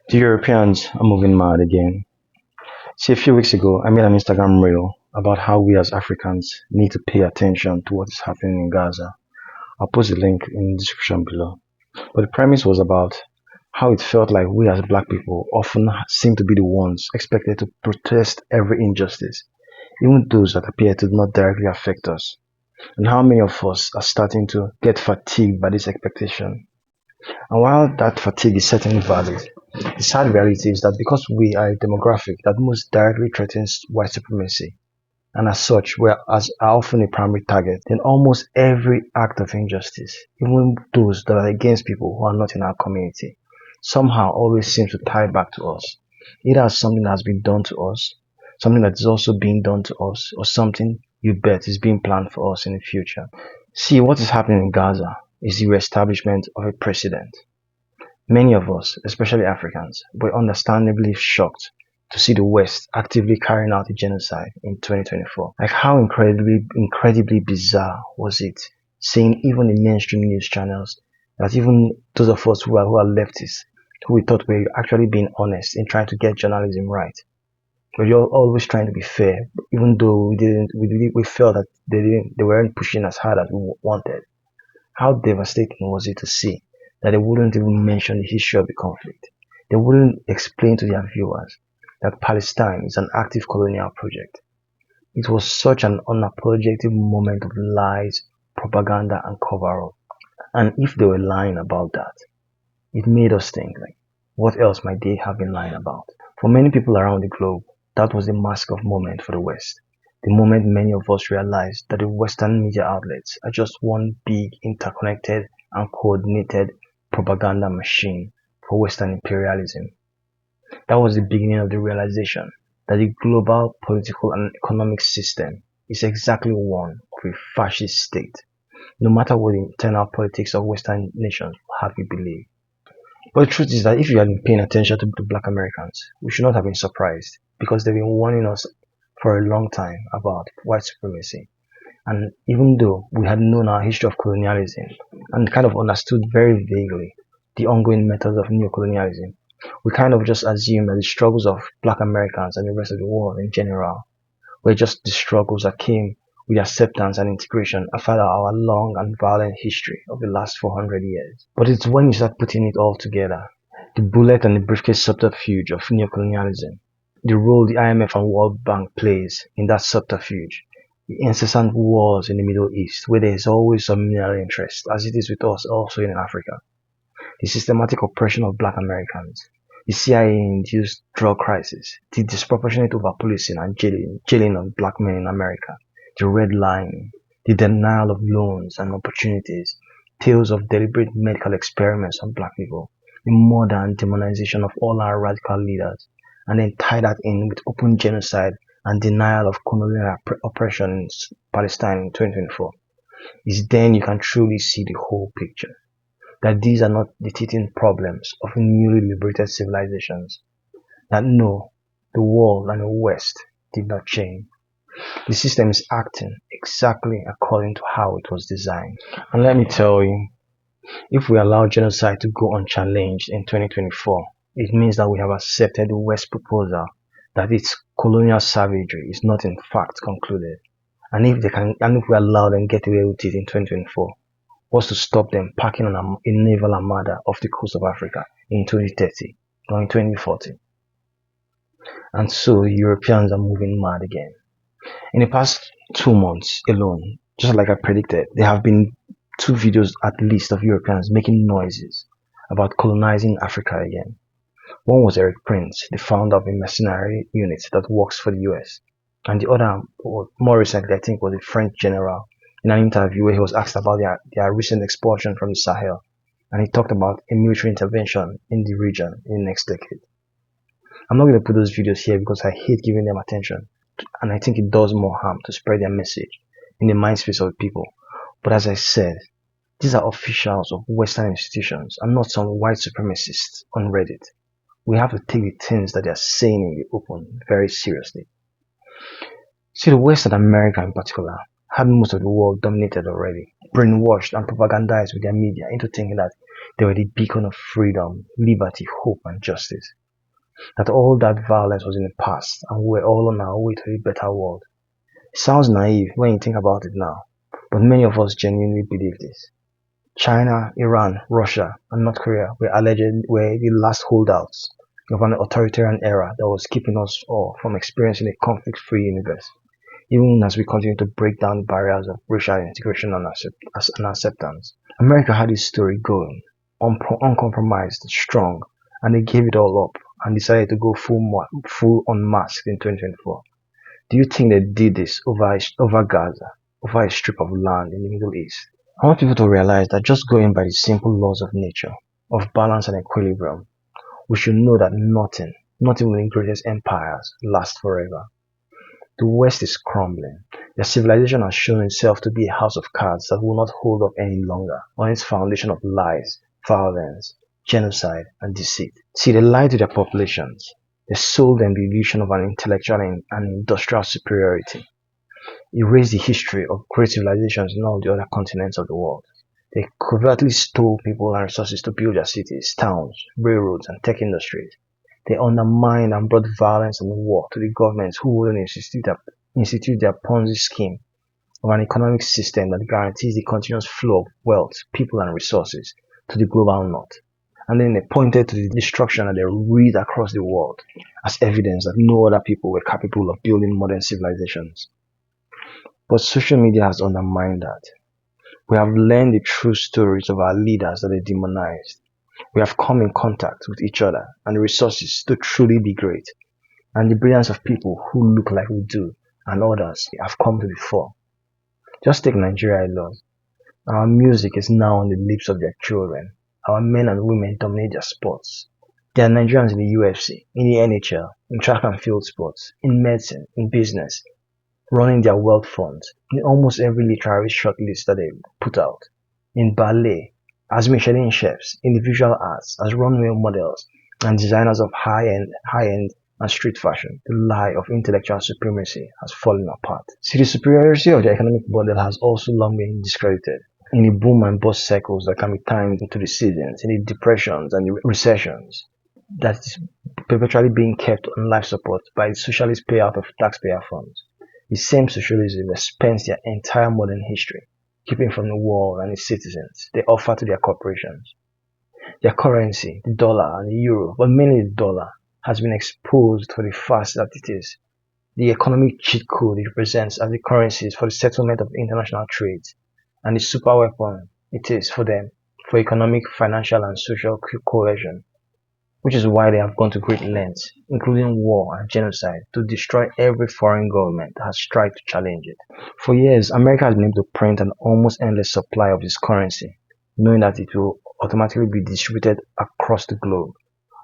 The Europeans are moving mad again. See, a few weeks ago, I made an Instagram reel about how we as Africans need to pay attention to what is happening in Gaza. I'll post the link in the description below. But the premise was about how it felt like we as black people often seem to be the ones expected to protest every injustice, even those that appear to not directly affect us, and how many of us are starting to get fatigued by this expectation. And while that fatigue is certainly valid, the sad reality is that because we are a demographic that most directly threatens white supremacy, and as such we are often a primary target, then almost every act of injustice, even those that are against people who are not in our community, somehow always seems to tie back to us, either as something that has been done to us, something that is also being done to us, or something you bet is being planned for us in the future. See, what is happening in Gaza is the re-establishment of a precedent. Many of us, especially Africans, were understandably shocked to see the West actively carrying out a genocide in 2024. Like, how incredibly bizarre was it seeing even the mainstream news channels, that even those of us who are leftists, who we thought were actually being honest in trying to get journalism right, but you're always trying to be fair, even though we felt that they weren't pushing as hard as we wanted. How devastating was it to see that they wouldn't even mention the history of the conflict? They wouldn't explain to their viewers that Palestine is an active colonial project. It was such an unapologetic moment of lies, propaganda, and cover-up. And if they were lying about that, it made us think, like, what else might they have been lying about? For many people around the globe, that was the mask-off moment for the West. The moment many of us realized that the Western media outlets are just one big, interconnected, and coordinated propaganda machine for Western imperialism. That was the beginning of the realization that the global political and economic system is exactly one of a fascist state, no matter what the internal politics of Western nations have you believe. But the truth is that if you had been paying attention to Black Americans, we should not have been surprised, because they've been warning us for a long time about white supremacy. And even though we had known our history of colonialism and kind of understood very vaguely the ongoing methods of neocolonialism, we kind of just assumed that the struggles of Black Americans and the rest of the world in general were just the struggles that came with acceptance and integration after our long and violent history of the last 400 years. But it's when you start putting it all together, the bullet and the briefcase subterfuge of neocolonialism, the role the IMF and World Bank plays in that subterfuge, the incessant wars in the Middle East where there is always some mineral interest, as it is with us also in Africa, the systematic oppression of Black Americans, the CIA-induced drug crisis, the disproportionate overpolicing and jailing of black men in America, the redlining, the denial of loans and opportunities, tales of deliberate medical experiments on black people, the modern demonization of all our radical leaders, and then tie that in with open genocide and denial of colonial oppression in Palestine in 2024, is then you can truly see the whole picture. That these are not the teething problems of newly liberated civilizations. That no, the world and the West did not change. The system is acting exactly according to how it was designed. And let me tell you, if we allow genocide to go unchallenged in 2024, it means that we have accepted the West's proposal that its colonial savagery is not in fact concluded. And if we allow them get away with it in 2024, was to stop them packing on a naval armada off the coast of Africa in 2030 or in 2040. And so Europeans are moving mad again. In the past 2 months alone, just like I predicted, there have been 2 videos at least of Europeans making noises about colonizing Africa again. One was Eric Prince, the founder of a mercenary unit that works for the US. And the other, more recently, I think, was a French general in an interview where he was asked about their recent expulsion from the Sahel. And he talked about a military intervention in the region in the next decade. I'm not going to put those videos here because I hate giving them attention. And I think it does more harm to spread their message in the mind space of people. But as I said, these are officials of Western institutions and not some white supremacists on Reddit. We have to take the things that they are saying in the open very seriously. See, the West and America in particular had most of the world dominated already, brainwashed and propagandized with their media into thinking that They were the beacon of freedom, liberty, hope, and justice. That all that violence was in the past and we were all on our way to a better world. It sounds naive when you think about it now, but many of us genuinely believe this. China, Iran, Russia, and North Korea were the last holdouts of an authoritarian era that was keeping us all from experiencing a conflict-free universe, even as we continue to break down the barriers of racial integration and acceptance. America had its story going, uncompromised, strong, and they gave it all up and decided to go full unmasked in 2024. Do you think they did this over Gaza, over a strip of land in the Middle East? I want people to realize that just going by the simple laws of nature, of balance and equilibrium, we should know that nothing, not even the greatest empires, last forever. The West is crumbling. Their civilization has shown itself to be a house of cards that will not hold up any longer on its foundation of lies, violence, genocide, and deceit. See, they lied to their populations. They sold them the illusion of an intellectual and industrial superiority. Erased the history of great civilizations in all the other continents of the world. They covertly stole people and resources to build their cities, towns, railroads, and tech industries. They undermined and brought violence and war to the governments who wouldn't institute their Ponzi scheme of an economic system that guarantees the continuous flow of wealth, people, and resources to the global north. And then they pointed to the destruction that they read across the world as evidence that no other people were capable of building modern civilizations. But social media has undermined that. We have learned the true stories of our leaders that they demonized. We have come in contact with each other and the resources to truly be great. And the brilliance of people who look like we do and others have come to the fore. Just take Nigeria alone. Our music is now on the lips of their children. Our men and women dominate their sports. There are Nigerians in the UFC, in the NHL, in track and field sports, in medicine, in business, running their wealth funds, in almost every literary shortlist that they put out, in ballet, as Michelin chefs, in the visual arts, as runway models, and designers of high-end and street fashion. The lie of intellectual supremacy has fallen apart. See, the superiority of the economic model has also long been discredited. In the boom and bust cycles that can be timed into the seasons, in the depressions and the recessions, that is perpetually being kept on life support by the socialist payout of taxpayer funds. The same socialism that spends their entire modern history keeping from the world and its citizens, they offer to their corporations. Their currency, the dollar and the euro, but mainly the dollar, has been exposed for the fact that it is the economic cheat code it represents as the currencies for the settlement of international trades, and the super weapon it is for them for economic, financial, and social cohesion, which is why they have gone to great lengths, including war and genocide, to destroy every foreign government that has tried to challenge it. For years, America has been able to print an almost endless supply of this currency, knowing that it will automatically be distributed across the globe.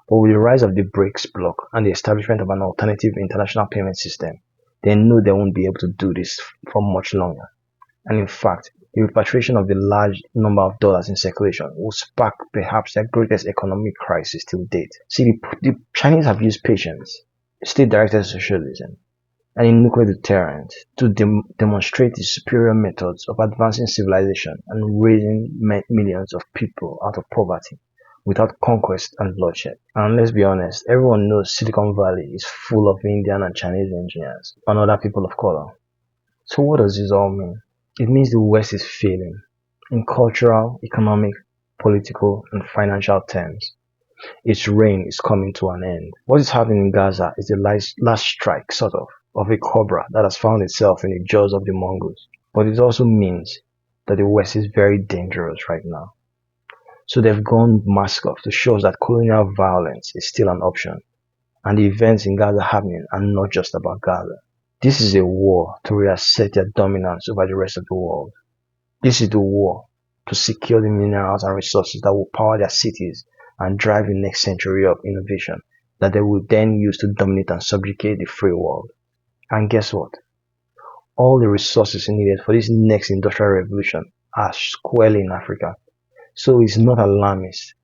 But with the rise of the BRICS bloc and the establishment of an alternative international payment system, they know they won't be able to do this for much longer. And in fact, the repatriation of the large number of dollars in circulation will spark perhaps their greatest economic crisis till date. See, the Chinese have used patience, state-directed socialism, and a nuclear deterrent to demonstrate the superior methods of advancing civilization and raising millions of people out of poverty without conquest and bloodshed. And let's be honest, everyone knows Silicon Valley is full of Indian and Chinese engineers and other people of color. So what does this all mean? It means the West is failing in cultural, economic, political, and financial terms. Its reign is coming to an end. What is happening in Gaza is the last strike, sort of a cobra that has found itself in the jaws of the mongoose. But it also means that the West is very dangerous right now. So they've gone mask off to show us that colonial violence is still an option, and the events in Gaza happening are not just about Gaza. This is a war to reassert their dominance over the rest of the world. This is the war to secure the minerals and resources that will power their cities and drive the next century of innovation that they will then use to dominate and subjugate the free world. And guess what? All the resources needed for this next industrial revolution are squarely in Africa. So it's not alarmist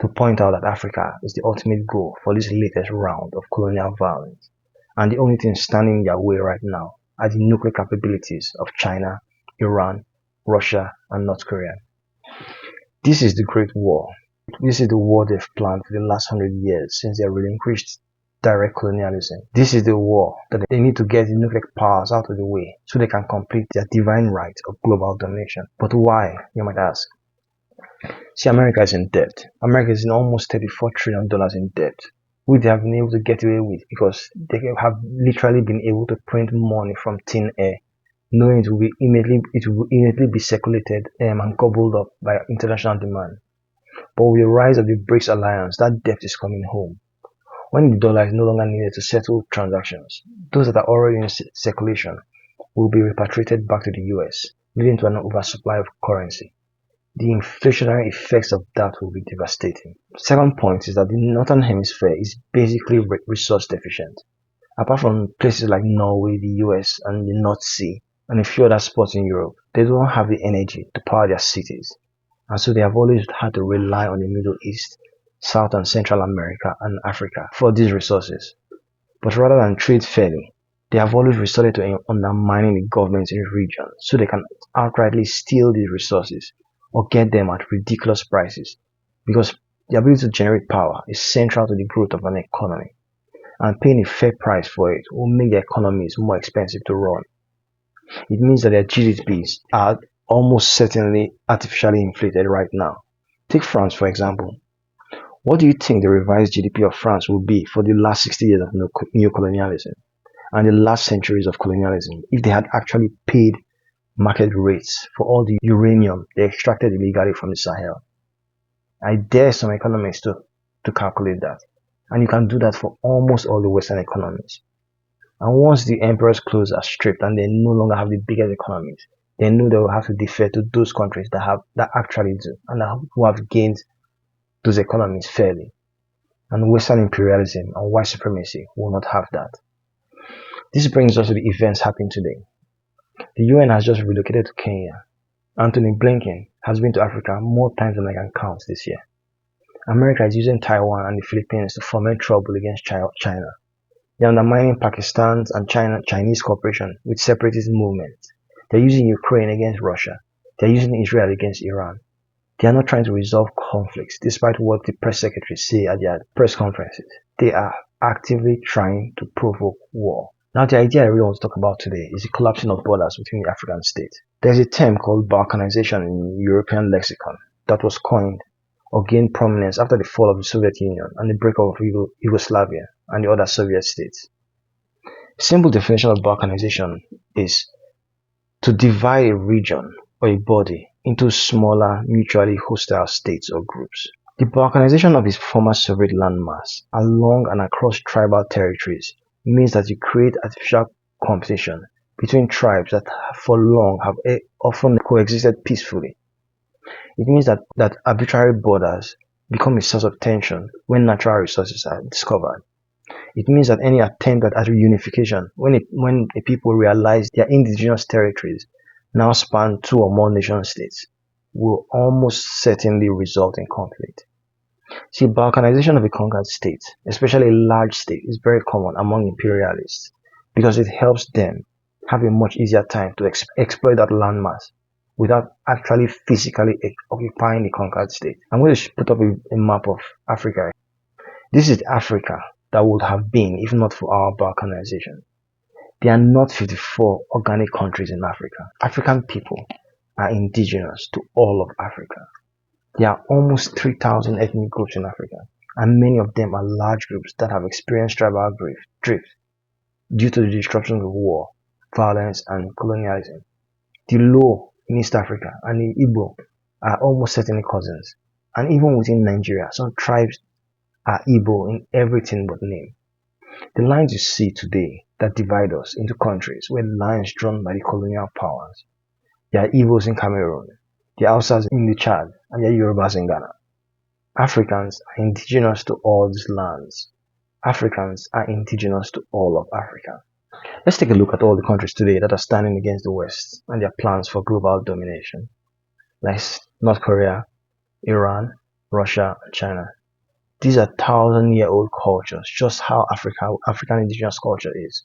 to point out that Africa is the ultimate goal for this latest round of colonial violence. And the only thing standing in their way right now are the nuclear capabilities of China, Iran, Russia, and North Korea. This is the Great War, This is the war they've planned for the last 100 years since they relinquished direct colonialism. This is the war that they need to get the nuclear powers out of the way so they can complete their divine right of global domination. But why, you might ask? See, America is in debt. America is in almost $34 trillion in debt, which they have been able to get away with because they have literally been able to print money from thin air, knowing it will immediately be circulated and gobbled up by international demand. But with the rise of the BRICS alliance, that debt is coming home. When the dollar is no longer needed to settle transactions, those that are already in circulation will be repatriated back to the US, leading to an oversupply of currency. The inflationary effects of that will be devastating. Second point is that the Northern Hemisphere is basically resource deficient. Apart from places like Norway, the US, and the North Sea, and a few other spots in Europe, they don't have the energy to power their cities. And so they have always had to rely on the Middle East, South and Central America, and Africa for these resources. But rather than trade fairly, they have always resorted to undermining the governments in the region so they can outrightly steal these resources or get them at ridiculous prices, because the ability to generate power is central to the growth of an economy, and paying a fair price for it will make the economies more expensive to run. It means that their GDPs are almost certainly artificially inflated right now. Take France, for example. What do you think the revised GDP of France will be for the last 60 years of neocolonialism and the last centuries of colonialism if they had actually paid market rates for all the uranium they extracted illegally from the Sahel? I dare some economists to calculate that. And you can do that for almost all the Western economies. And once the emperor's clothes are stripped and they no longer have the biggest economies, they know they will have to defer to those countries that actually do and who have gained those economies fairly. And Western imperialism and white supremacy will not have that. This brings us to the events happening today. The UN has just relocated to Kenya. Anthony Blinken has been to Africa more times than I can count this year. America is using Taiwan and the Philippines to foment trouble against China. They are undermining Pakistan's and Chinese cooperation with separatist movements. They are using Ukraine against Russia. They are using Israel against Iran. They are not trying to resolve conflicts, despite what the press secretaries say at their press conferences. They are actively trying to provoke war. Now, the idea I really want to talk about today is the collapsing of borders between the African states. There's a term called Balkanization in European lexicon that was coined or gained prominence after the fall of the Soviet Union and the breakup of Yugoslavia and the other Soviet states. Simple definition of Balkanization is to divide a region or a body into smaller, mutually hostile states or groups. The Balkanization of its former Soviet landmass along and across tribal territories means that you create artificial competition between tribes that for long have often coexisted peacefully. It means that arbitrary borders become a source of tension when natural resources are discovered. It means that any attempt at reunification, when a people realize their indigenous territories now span two or more nation states, will almost certainly result in conflict. See, balkanization of a conquered state, especially a large state, is very common among imperialists because it helps them have a much easier time to exploit that landmass without actually physically occupying the conquered state. I'm going to put up a map of Africa. This is Africa that would have been if not for our balkanization. There are not 54 organic countries in Africa. African people are indigenous to all of Africa. There are almost 3,000 ethnic groups in Africa, and many of them are large groups that have experienced tribal drift due to the disruptions of war, violence, and colonialism. The Luo in East Africa and the Igbo are almost certainly cousins, and even within Nigeria, some tribes are Igbo in everything but name. The lines you see today that divide us into countries were lines drawn by the colonial powers. There are Igbos in Cameroon, the Hausas in the Chad, and the Yorubas in Ghana. Africans are indigenous to all these lands. Africans are indigenous to all of Africa. Let's take a look at all the countries today that are standing against the West and their plans for global domination, like North Korea, Iran, Russia, and China. These are 1,000-year-old cultures, just how African indigenous culture is,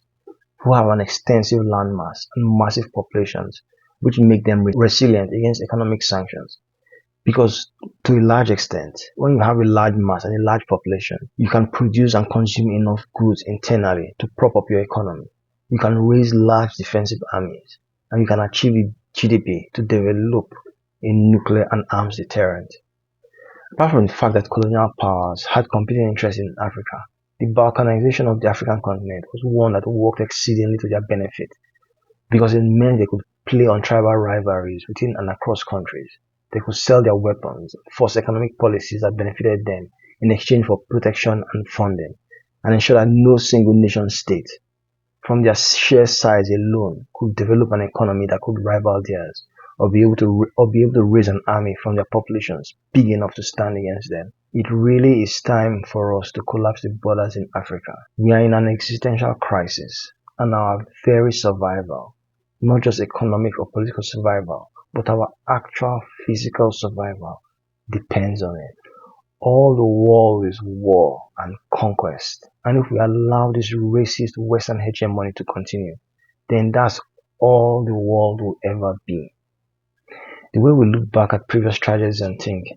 who have an extensive landmass and massive populations, which make them resilient against economic sanctions. Because to a large extent, when you have a large mass and a large population, you can produce and consume enough goods internally to prop up your economy. You can raise large defensive armies, and you can achieve the GDP to develop a nuclear and arms deterrent. Apart from the fact that colonial powers had competing interests in Africa, the balkanization of the African continent was one that worked exceedingly to their benefit because it meant they could play on tribal rivalries within and across countries. They could sell their weapons, force economic policies that benefited them in exchange for protection and funding, and ensure that no single nation state, from their sheer size alone, could develop an economy that could rival theirs, or be able to raise an army from their populations big enough to stand against them. It really is time for us to collapse the borders in Africa. We are in an existential crisis, and our very survival, not just economic or political survival, but our actual physical survival, depends on it. All the world is war and conquest, and if we allow this racist Western hegemony to continue, then that's all the world will ever be. The way we look back at previous tragedies and think,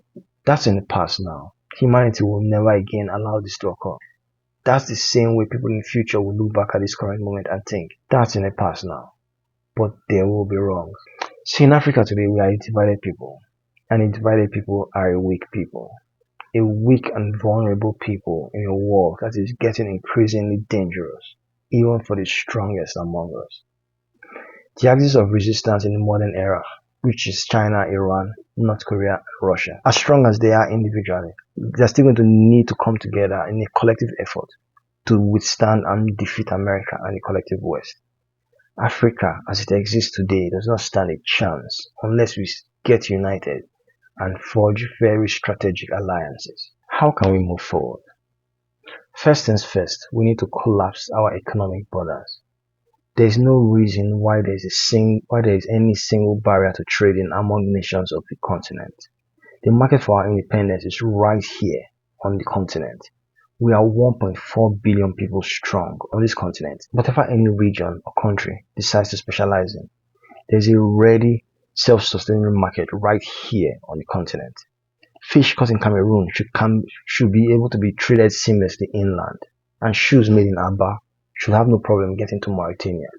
that's in the past now. Humanity will never again allow this to occur. That's the same way people in the future will look back at this current moment and think, that's in the past now. But they will be wrong. See, in Africa today, we are a divided people, and a divided people are a weak people. A weak and vulnerable people in a world that is getting increasingly dangerous, even for the strongest among us. The axis of resistance in the modern era, which is China, Iran, North Korea, and Russia, as strong as they are individually, they're still going to need to come together in a collective effort to withstand and defeat America and the collective West. Africa, as it exists today, does not stand a chance unless we get united and forge very strategic alliances. How can we move forward? First things first, we need to collapse our economic borders. There is no reason why there is any single barrier to trading among nations of the continent. The market for our independence is right here on the continent. We are 1.4 billion people strong on this continent. Whatever any region or country decides to specialize in, there is a ready, self-sustaining market right here on the continent. Fish caught in Cameroon should be able to be traded seamlessly inland, and shoes made in Aba should have no problem getting to Mauritania.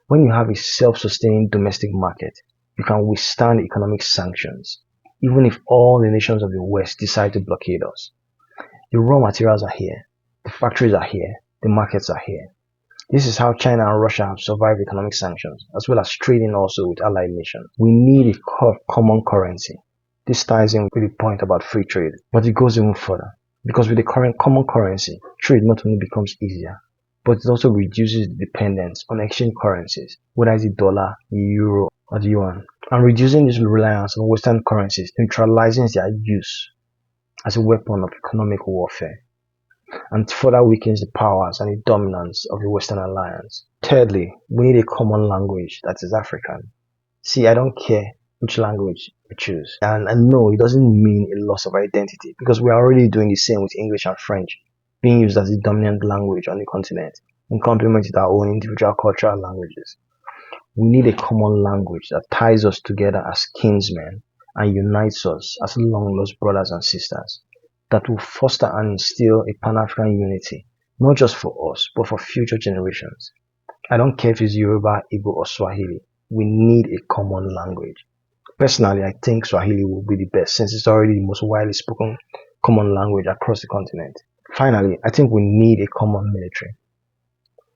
When you have a self-sustaining domestic market, you can withstand economic sanctions, even if all the nations of the West decide to blockade us. The raw materials are here, the factories are here, the markets are here. This is how China and Russia have survived economic sanctions, as well as trading also with allied nations. We need a common currency. This ties in with the point about free trade, but it goes even further, because with the current common currency, trade not only becomes easier, but it also reduces the dependence on exchange currencies, whether it's the dollar, the euro, or the yuan, and reducing this reliance on Western currencies neutralizing their use as a weapon of economic warfare, and further weakens the powers and the dominance of the Western alliance. Thirdly, we need a common language that is African. See, I don't care which language we choose, and no, it doesn't mean a loss of identity, because we are already doing the same with English and French being used as the dominant language on the continent, in complement with our own individual cultural languages. We need a common language that ties us together as kinsmen and unites us as long-lost brothers and sisters, that will foster and instill a Pan-African unity, not just for us, but for future generations. I don't care if it's Yoruba, Igbo, or Swahili. We need a common language. Personally, I think Swahili will be the best, since it's already the most widely spoken common language across the continent. Finally, I think we need a common military.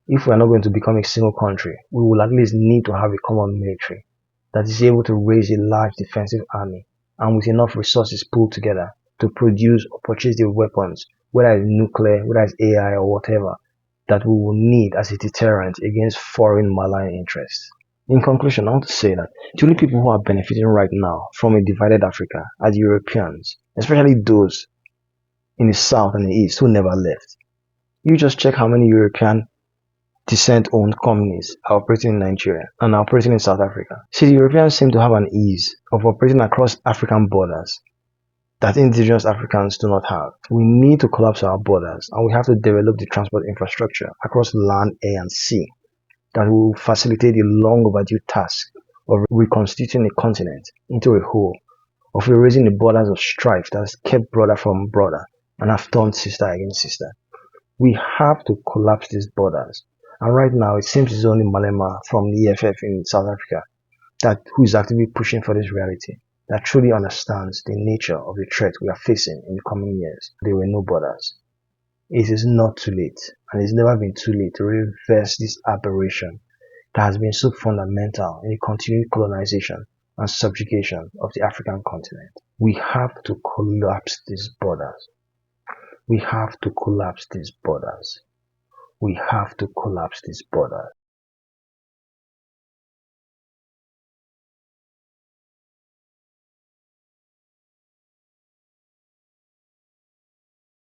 If we are not going to become a single country, we will at least need to have a common military that is able to raise a large defensive army, and with enough resources pulled together to produce or purchase the weapons, whether it's nuclear, whether it's AI, or whatever, that we will need as a deterrent against foreign malign interests. In conclusion, I want to say that the only people who are benefiting right now from a divided Africa are the Europeans, especially those in the south and the east who never left. You just check how many European descent-owned companies are operating in Nigeria and are operating in South Africa. See, the Europeans seem to have an ease of operating across African borders that indigenous Africans do not have. We need to collapse our borders, and we have to develop the transport infrastructure across land, air, and sea that will facilitate the long overdue task of reconstituting a continent into a whole, of erasing the borders of strife that has kept brother from brother and have turned sister against sister. We have to collapse these borders. And right now, it seems it's only Malema from the EFF in South Africa who is actively pushing for this reality, that truly understands the nature of the threat we are facing in the coming years. There were no borders. It is not too late, and it's never been too late to reverse this aberration that has been so fundamental in the continued colonization and subjugation of the African continent. We have to collapse these borders. We have to collapse these borders. We have to collapse these borders.